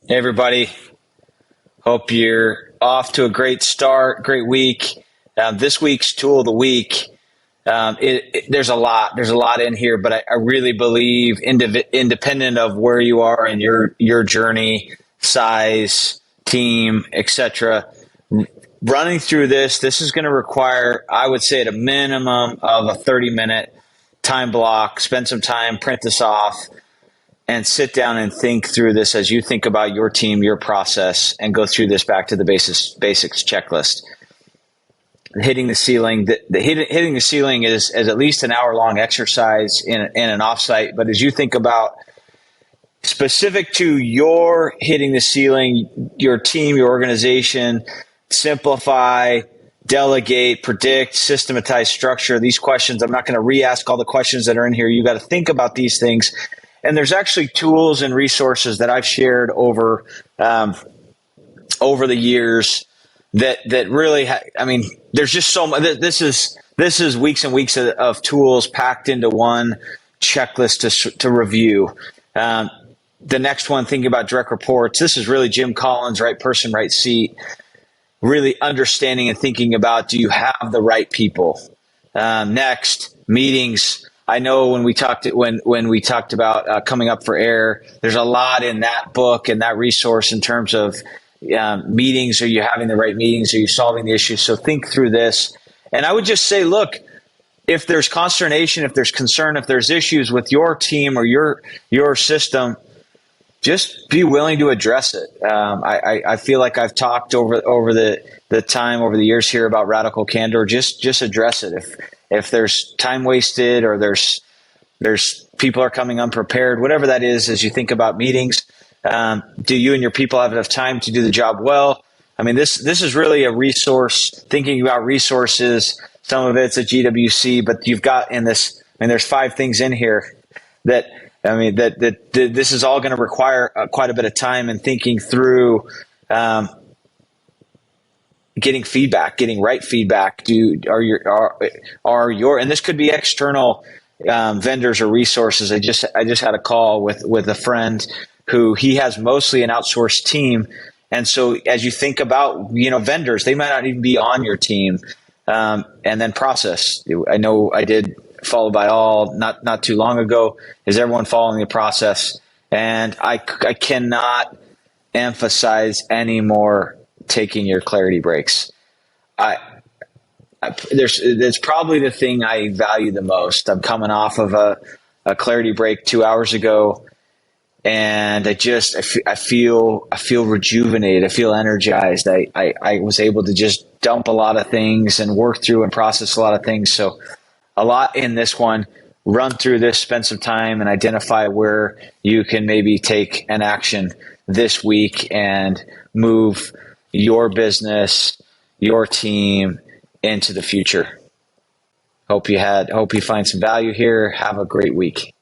Hey everybody, hope you're off to a great start, great week. This week's tool of the week, there's a lot in here, but I really believe independent of where you are in your journey, size, team, etc. Running through this is going to require, I would say, at a minimum of a 30-minute time block. Spend some time, print this off, and sit down and think through this as you think about your team, your process, and go through this back to the basics checklist. Hitting the ceiling, hitting the ceiling is at least an hour-long exercise in an offsite. But as you think about specific to your hitting the ceiling, your team, your organization, simplify, delegate, predict, systematize, structure. These questions, I'm not going to re-ask all the questions that are in here. You got to think about these things. And there's actually tools and resources that I've shared over the years that really, there's just so much. This is weeks and weeks of tools packed into one checklist to review. The next one, thinking about direct reports. This is really Jim Collins, right person, right seat. Really understanding and thinking about, do you have the right people? Next, meetings. I know when we talked about coming up for air, there's a lot in that book and that resource in terms of meetings. Are you having the right meetings? Are you solving the issues? So think through this. And I would just say, look, if there's consternation, if there's concern, if there's issues with your team or your system, just be willing to address it. I feel like I've talked over the time, over the years here about radical candor. Just address it. If there's time wasted or there's people are coming unprepared, whatever that is, as you think about meetings, do you and your people have enough time to do the job well? I mean, this is really a resource, thinking about resources. Some of it's a GWC, but you've got in this, there's 5 things in here that this is all going to require quite a bit of time and thinking through, getting feedback, getting right feedback. And this could be external vendors or resources. I just had a call with a friend who he has mostly an outsourced team, and so as you think about vendors, they might not even be on your team. And then process. I know I did followed by all not too long ago. Is everyone following the process? And I cannot emphasize anymore taking your clarity breaks. There's probably the thing I value the most. I'm coming off of a clarity break 2 hours ago, and I feel rejuvenated. I feel energized. I was able to just dump a lot of things and work through and process a lot of things. So a lot in this one. Run through this, spend some time, and identify where you can maybe take an action this week and move your business, your team into the future. Hope you find some value here. Have a great week.